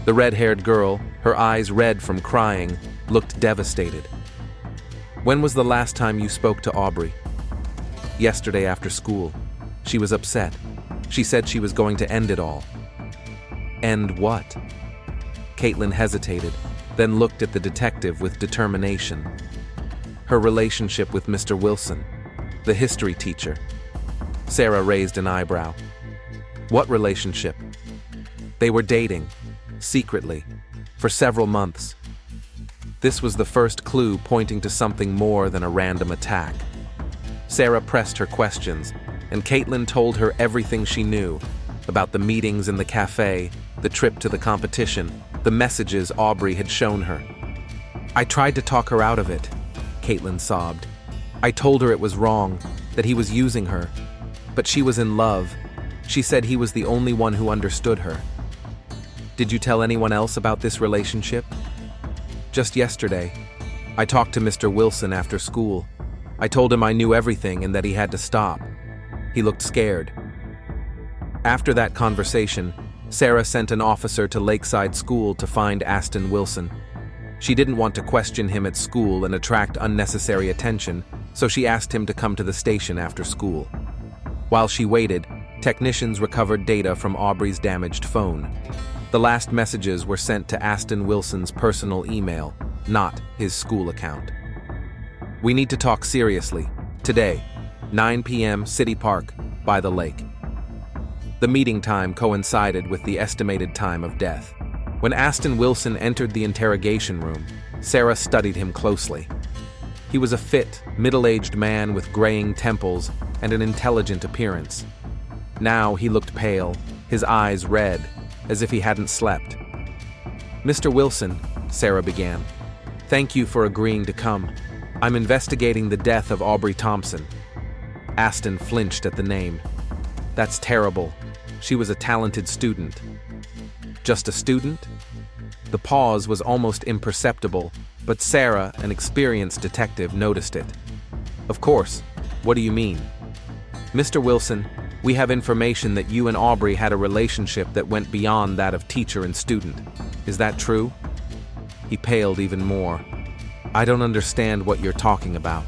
The red-haired girl, her eyes red from crying, looked devastated. "When was the last time you spoke to Aubrey?" "Yesterday after school. She was upset. She said she was going to end it all." "End what?" Caitlin hesitated, then looked at the detective with determination. "Her relationship with Mr. Wilson, the history teacher." Sarah raised an eyebrow. "What relationship?" "They were dating, secretly, for several months." This was the first clue pointing to something more than a random attack. Sarah pressed her questions, and Caitlin told her everything she knew about the meetings in the cafe, the trip to the competition, the messages Aubrey had shown her. "I tried to talk her out of it," Caitlin sobbed. "I told her it was wrong, that he was using her. But she was in love. She said he was the only one who understood her." "Did you tell anyone else about this relationship?" "Just yesterday. I talked to Mr. Wilson after school. I told him I knew everything and that he had to stop." He looked scared. After that conversation, Sarah sent an officer to Lakeside School to find Aston Wilson. She didn't want to question him at school and attract unnecessary attention, so she asked him to come to the station after school. While she waited, technicians recovered data from Aubrey's damaged phone. The last messages were sent to Aston Wilson's personal email, not his school account. "We need to talk seriously. Today, 9 p.m. City Park, by the lake." The meeting time coincided with the estimated time of death. When Aston Wilson entered the interrogation room, Sarah studied him closely. He was a fit, middle-aged man with graying temples and an intelligent appearance. Now he looked pale, his eyes red, as if he hadn't slept. "Mr. Wilson," Sarah began, "thank you for agreeing to come. I'm investigating the death of Aubrey Thompson." Aston flinched at the name. That's terrible. She was a talented student. Just a student? The pause was almost imperceptible, but Sarah, an experienced detective, noticed it. Of course. What do you mean? Mr. Wilson, we have information that you and Aubrey had a relationship that went beyond that of teacher and student. Is that true? He paled even more. I don't understand what you're talking about.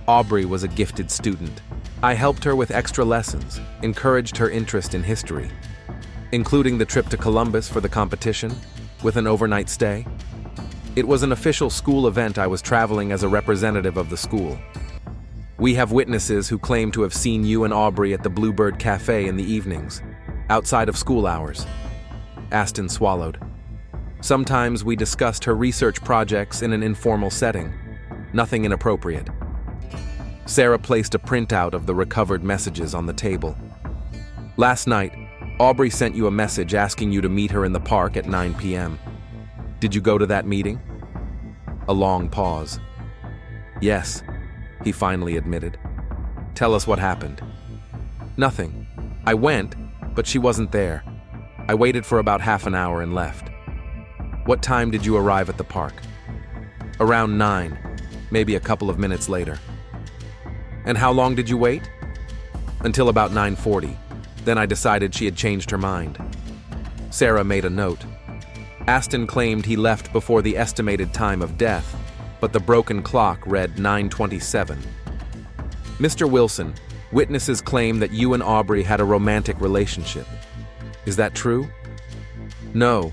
Aubrey was a gifted student. I helped her with extra lessons, encouraged her interest in history, including the trip to Columbus for the competition, with an overnight stay. It was an official school event. I was traveling as a representative of the school. We have witnesses who claim to have seen you and Aubrey at the Bluebird Cafe in the evenings, outside of school hours. Aston swallowed. Sometimes we discussed her research projects in an informal setting. Nothing inappropriate. Sarah placed a printout of the recovered messages on the table. Last night, Aubrey sent you a message asking you to meet her in the park at 9 p.m. Did you go to that meeting? A long pause. Yes, he finally admitted. Tell us what happened. Nothing. I went, but she wasn't there. I waited for about half an hour and left. What time did you arrive at the park? Around 9, maybe a couple of minutes later. And how long did you wait? Until about 9:40. Then I decided she had changed her mind. Sarah made a note. Aston claimed he left before the estimated time of death, but the broken clock read 9:27. Mr. Wilson, witnesses claim that you and Aubrey had a romantic relationship. Is that true? No.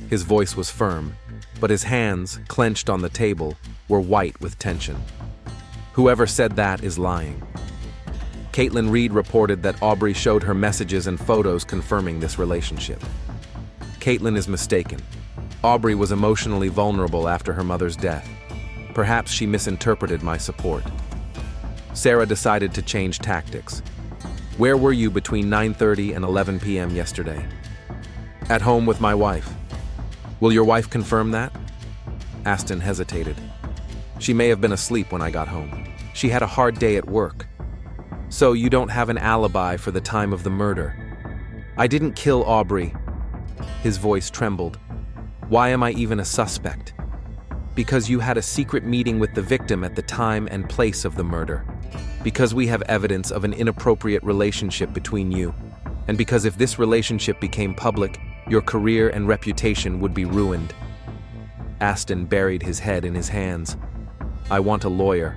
His voice was firm, but his hands, clenched on the table, were white with tension. Whoever said that is lying. Caitlin Reed reported that Aubrey showed her messages and photos confirming this relationship. Caitlin is mistaken. Aubrey was emotionally vulnerable after her mother's death. Perhaps she misinterpreted my support. Sarah decided to change tactics. Where were you between 9:30 and 11 p.m. yesterday? At home with my wife. Will your wife confirm that? Aston hesitated. She may have been asleep when I got home. She had a hard day at work. So you don't have an alibi for the time of the murder. I didn't kill Aubrey. His voice trembled. Why am I even a suspect? Because you had a secret meeting with the victim at the time and place of the murder. Because we have evidence of an inappropriate relationship between you. And because if this relationship became public, your career and reputation would be ruined. Aston buried his head in his hands. I want a lawyer.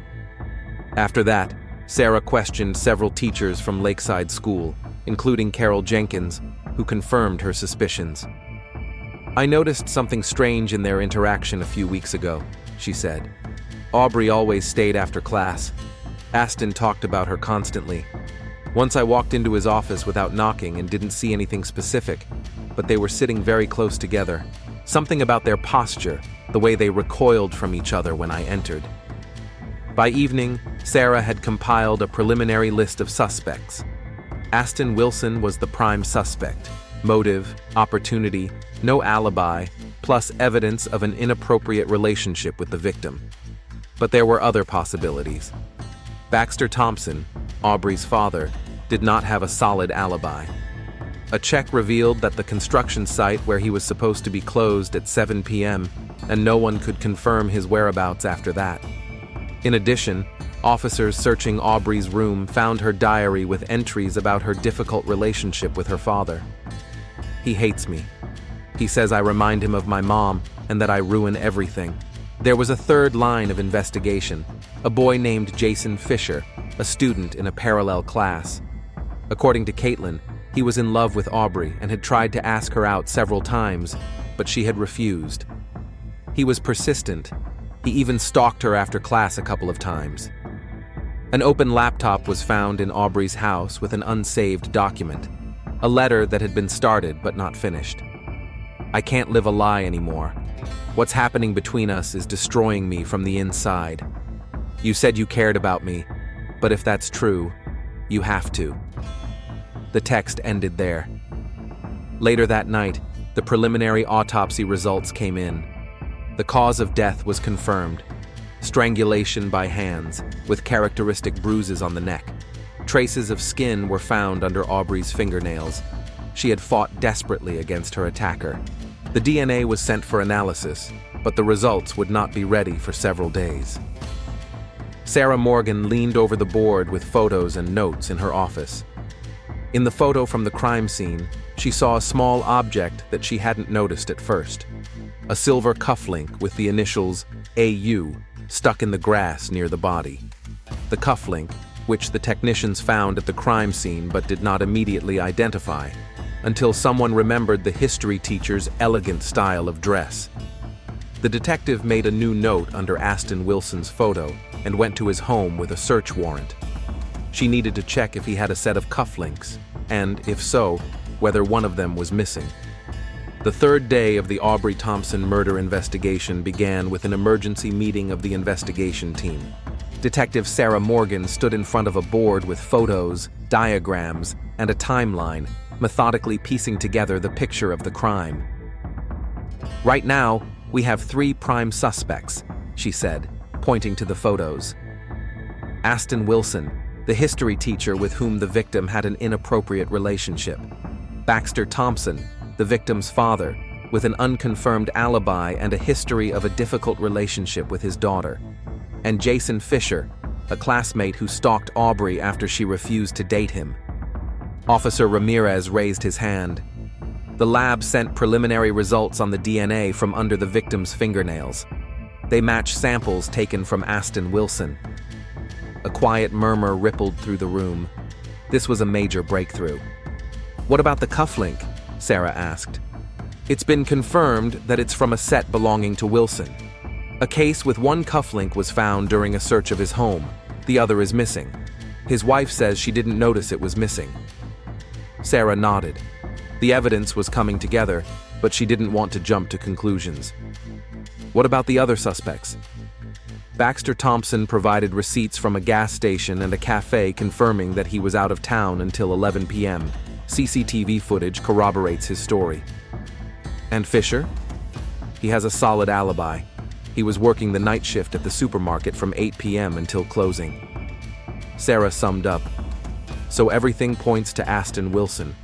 After that, Sarah questioned several teachers from Lakeside School, including Carol Jenkins, who confirmed her suspicions. I noticed something strange in their interaction a few weeks ago, she said. Aubrey always stayed after class. Aston talked about her constantly. Once I walked into his office without knocking and didn't see anything specific, but they were sitting very close together. Something about their posture, the way they recoiled from each other when I entered. By evening, Sarah had compiled a preliminary list of suspects. Aston Wilson was the prime suspect. Motive, opportunity, no alibi, plus evidence of an inappropriate relationship with the victim. But there were other possibilities. Baxter Thompson, Aubrey's father, did not have a solid alibi. A check revealed that the construction site where he was supposed to be closed at 7 p.m., and no one could confirm his whereabouts after that. In addition, officers searching Aubrey's room found her diary with entries about her difficult relationship with her father. He hates me. He says I remind him of my mom and that I ruin everything. There was a third line of investigation, a boy named Jason Fisher, a student in a parallel class. According to Caitlin, he was in love with Aubrey and had tried to ask her out several times, but she had refused. He was persistent. He even stalked her after class a couple of times. An open laptop was found in Aubrey's house with an unsaved document, a letter that had been started but not finished. I can't live a lie anymore. What's happening between us is destroying me from the inside. You said you cared about me, but if that's true, you have to. The text ended there. Later that night, the preliminary autopsy results came in. The cause of death was confirmed: strangulation by hands, with characteristic bruises on the neck. Traces of skin were found under Aubrey's fingernails. She had fought desperately against her attacker. The DNA was sent for analysis, but the results would not be ready for several days. Sarah Morgan leaned over the board with photos and notes in her office. In the photo from the crime scene, she saw a small object that she hadn't noticed at first. A silver cufflink with the initials AU stuck in the grass near the body. The cufflink, which the technicians found at the crime scene but did not immediately identify, until someone remembered the history teacher's elegant style of dress. The detective made a new note under Aston Wilson's photo and went to his home with a search warrant. She needed to check if he had a set of cufflinks, and, if so, whether one of them was missing. The third day of the Aubrey Thompson murder investigation began with an emergency meeting of the investigation team. Detective Sarah Morgan stood in front of a board with photos, diagrams, and a timeline, methodically piecing together the picture of the crime. "Right now, we have 3 prime suspects," she said, pointing to the photos. Aston Wilson, the history teacher with whom the victim had an inappropriate relationship. Baxter Thompson, the victim's father, with an unconfirmed alibi and a history of a difficult relationship with his daughter. And Jason Fisher, a classmate who stalked Aubrey after she refused to date him. Officer Ramirez raised his hand. The lab sent preliminary results on the DNA from under the victim's fingernails. They matched samples taken from Aston Wilson. A quiet murmur rippled through the room. This was a major breakthrough. "What about the cufflink?" Sarah asked. "It's been confirmed that it's from a set belonging to Wilson. A case with one cufflink was found during a search of his home. The other is missing. His wife says she didn't notice it was missing." Sarah nodded. The evidence was coming together, but she didn't want to jump to conclusions. "What about the other suspects?" Baxter Thompson provided receipts from a gas station and a cafe confirming that he was out of town until 11 p.m. CCTV footage corroborates his story. "And Fisher?" "He has a solid alibi. He was working the night shift at the supermarket from 8 p.m. until closing." Sarah summed up. "So everything points to Aston Wilson.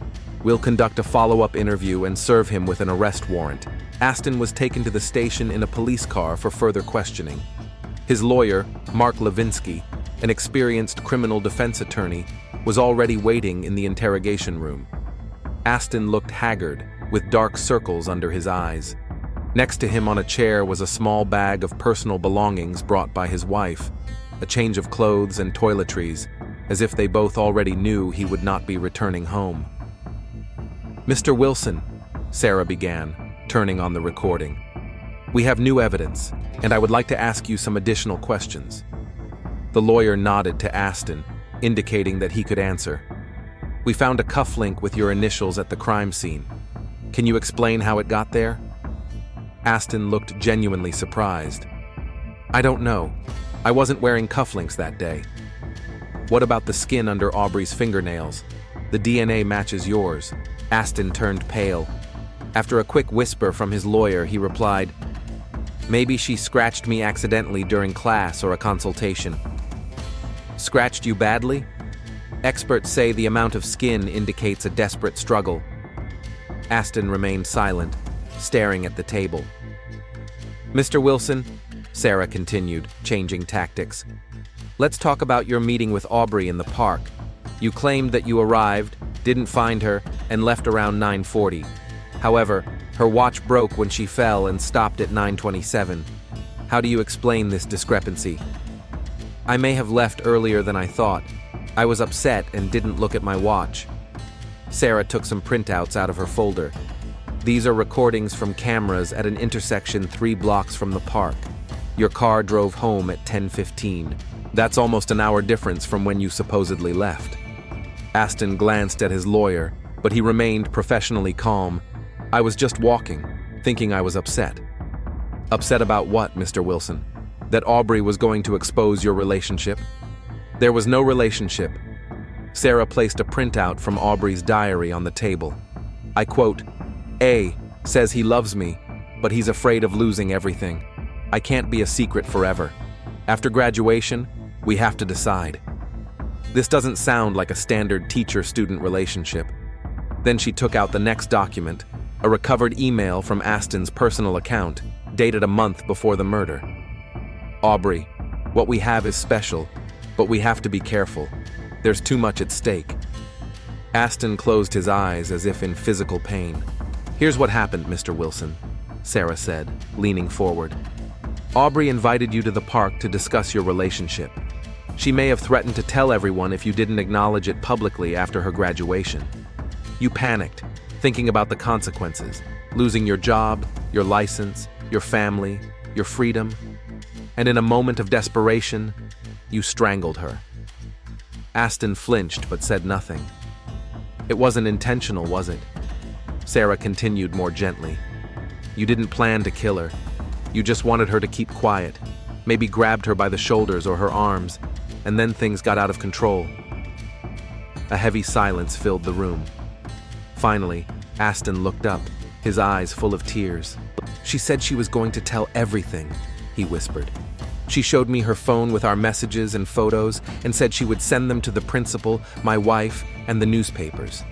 We'll conduct a follow-up interview and serve him with an arrest warrant." Aston was taken to the station in a police car for further questioning. His lawyer, Mark Levinsky, an experienced criminal defense attorney, was already waiting in the interrogation room. Aston looked haggard, with dark circles under his eyes. Next to him on a chair was a small bag of personal belongings brought by his wife, a change of clothes and toiletries, as if they both already knew he would not be returning home. "Mr. Wilson," Sarah began, turning on the recording, "we have new evidence, and I would like to ask you some additional questions." The lawyer nodded to Aston, indicating that he could answer. "We found a cufflink with your initials at the crime scene. Can you explain how it got there?" Aston looked genuinely surprised. "I don't know. I wasn't wearing cufflinks that day." "What about the skin under Aubrey's fingernails? The DNA matches yours." Aston turned pale. After a quick whisper from his lawyer, he replied, "Maybe she scratched me accidentally during class or a consultation." "Scratched you badly?" "Experts say the amount of skin indicates a desperate struggle." Aston remained silent, staring at the table. "Mr. Wilson," Sarah continued, changing tactics, "let's talk about your meeting with Aubrey in the park. You claimed that you arrived, didn't find her, and left around 9:40. However, her watch broke when she fell and stopped at 9:27. How do you explain this discrepancy?" "I may have left earlier than I thought. I was upset and didn't look at my watch." Sarah took some printouts out of her folder. "These are recordings from cameras at an intersection 3 blocks from the park. Your car drove home at 10:15. That's almost an hour difference from when you supposedly left." Aston glanced at his lawyer, but he remained professionally calm. "I was just walking, thinking I was upset." "Upset about what, Mr. Wilson? That Aubrey was going to expose your relationship?" "There was no relationship." Sarah placed a printout from Aubrey's diary on the table. I quote, "A says he loves me, but he's afraid of losing everything. I can't be a secret forever. After graduation, we have to decide." This doesn't sound like a standard teacher-student relationship. Then she took out the next document, a recovered email from Aston's personal account, dated a month before the murder. Aubrey, what we have is special, but we have to be careful. There's too much at stake. Aston closed his eyes as if in physical pain. Here's what happened, Mr. Wilson, Sarah said, leaning forward. Aubrey invited you to the park to discuss your relationship. She may have threatened to tell everyone if you didn't acknowledge it publicly after her graduation. You panicked, thinking about the consequences, losing your job, your license, your family, your freedom, and in a moment of desperation, you strangled her. Aston flinched but said nothing. It wasn't intentional, was it? Sarah continued more gently. You didn't plan to kill her. You just wanted her to keep quiet, maybe grabbed her by the shoulders or her arms, and then things got out of control. A heavy silence filled the room. Finally, Aston looked up, his eyes full of tears. She said she was going to tell everything, he whispered. She showed me her phone with our messages and photos and said she would send them to the principal, my wife, and the newspapers.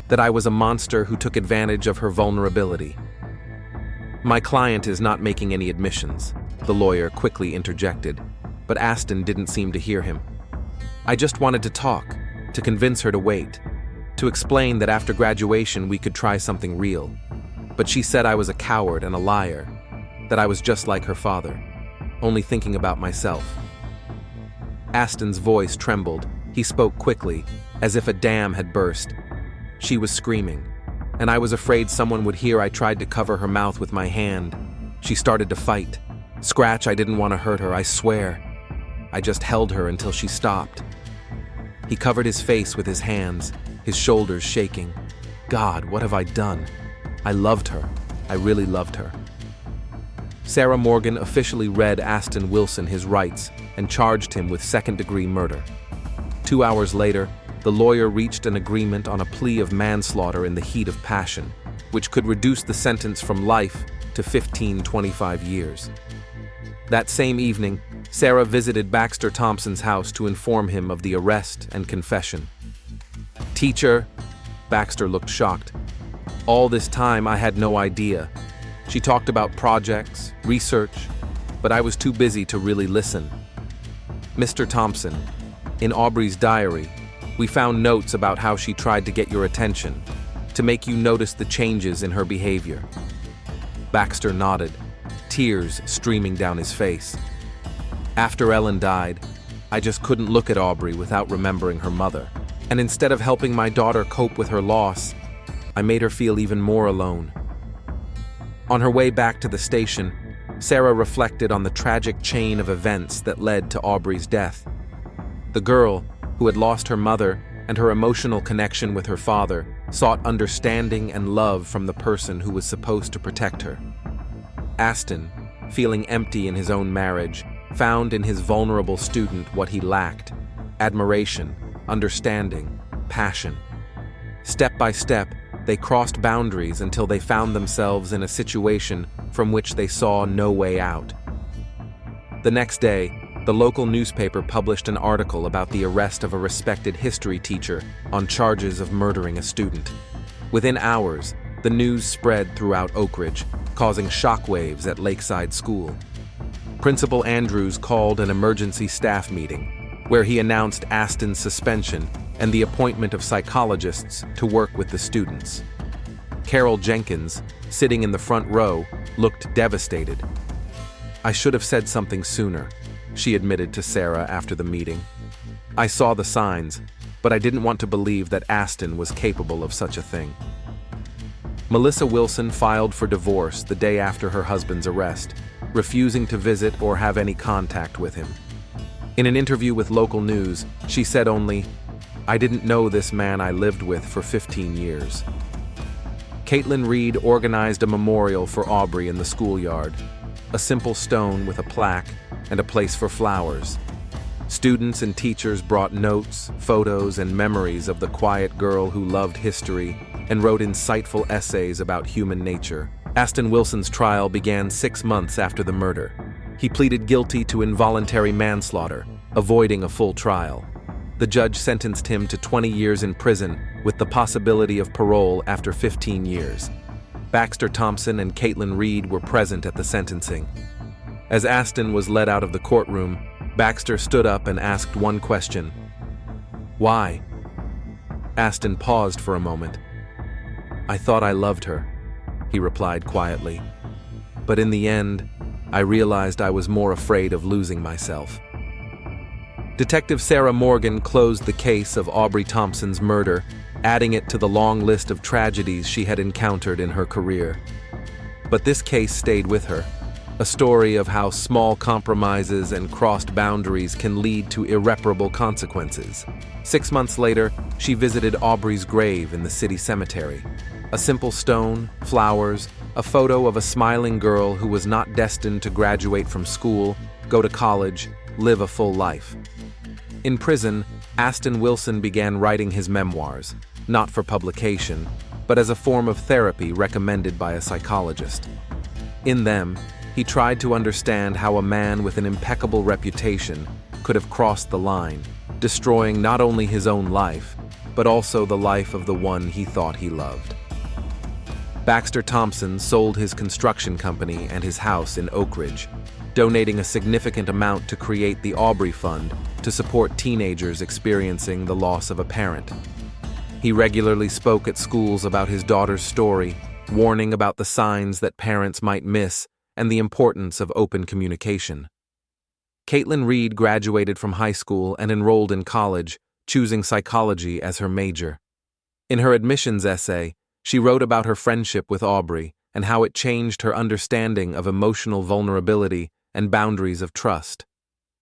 That I was a monster who took advantage of her vulnerability. My client is not making any admissions, the lawyer quickly interjected, but Aston didn't seem to hear him. I just wanted to talk, to convince her to wait, to explain that after graduation we could try something real. But she said I was a coward and a liar, that I was just like her father, only thinking about myself. Aston's voice trembled. He spoke quickly, as if a dam had burst. She was screaming, and I was afraid someone would hear I tried to cover her mouth with my hand. She started to fight. Scratch, I didn't want to hurt her, I swear. I just held her until she stopped. He covered his face with his hands, his shoulders shaking. God, what have I done? I loved her. I really loved her. Sarah Morgan officially read Aston Wilson his rights and charged him with second-degree murder. 2 hours later, the lawyer reached an agreement on a plea of manslaughter in the heat of passion, which could reduce the sentence from life to 25 years. That same evening, Sarah visited Baxter Thompson's house to inform him of the arrest and confession. Teacher, Baxter looked shocked. All this time I had no idea. She talked about projects, research, but I was too busy to really listen. Mr. Thompson, in Aubrey's diary, we found notes about how she tried to get your attention, to make you notice the changes in her behavior. Baxter nodded, tears streaming down his face. After Ellen died, I just couldn't look at Aubrey without remembering her mother. And instead of helping my daughter cope with her loss, I made her feel even more alone. On her way back to the station, Sarah reflected on the tragic chain of events that led to Aubrey's death. The girl, who had lost her mother and her emotional connection with her father, sought understanding and love from the person who was supposed to protect her. Aston, feeling empty in his own marriage, found in his vulnerable student what he lacked: admiration, understanding, passion. Step by step, they crossed boundaries until they found themselves in a situation from which they saw no way out. The next day, the local newspaper published an article about the arrest of a respected history teacher on charges of murdering a student. Within hours, the news spread throughout Oak Ridge, causing shockwaves at Lakeside School. Principal Andrews called an emergency staff meeting, where he announced Aston's suspension and the appointment of psychologists to work with the students. Carol Jenkins, sitting in the front row, looked devastated. I should have said something sooner, she admitted to Sarah after the meeting. I saw the signs, but I didn't want to believe that Aston was capable of such a thing. Melissa Wilson filed for divorce the day after her husband's arrest, refusing to visit or have any contact with him. In an interview with local news, she said only, "I didn't know this man I lived with for 15 years." Caitlin Reed organized a memorial for Aubrey in the schoolyard, a simple stone with a plaque and a place for flowers. Students and teachers brought notes, photos, and memories of the quiet girl who loved history and wrote insightful essays about human nature. Aston Wilson's trial began 6 months after the murder. He pleaded guilty to involuntary manslaughter, avoiding a full trial. The judge sentenced him to 20 years in prison with the possibility of parole after 15 years. Baxter Thompson and Caitlin Reed were present at the sentencing. As Aston was led out of the courtroom, Baxter stood up and asked one question. "Why?" Aston paused for a moment. "I thought I loved her," he replied quietly. "But in the end, I realized I was more afraid of losing myself." Detective Sarah Morgan closed the case of Aubrey Thompson's murder, adding it to the long list of tragedies she had encountered in her career. But this case stayed with her, a story of how small compromises and crossed boundaries can lead to irreparable consequences. 6 months later, she visited Aubrey's grave in the city cemetery. A simple stone, flowers, a photo of a smiling girl who was not destined to graduate from school, go to college, live a full life. In prison, Aston Wilson began writing his memoirs, not for publication, but as a form of therapy recommended by a psychologist. In them, he tried to understand how a man with an impeccable reputation could have crossed the line, destroying not only his own life, but also the life of the one he thought he loved. Baxter Thompson sold his construction company and his house in Oak Ridge, donating a significant amount to create the Aubrey Fund to support teenagers experiencing the loss of a parent. He regularly spoke at schools about his daughter's story, warning about the signs that parents might miss and the importance of open communication. Caitlin Reed graduated from high school and enrolled in college, choosing psychology as her major. In her admissions essay, she wrote about her friendship with Aubrey and how it changed her understanding of emotional vulnerability and boundaries of trust.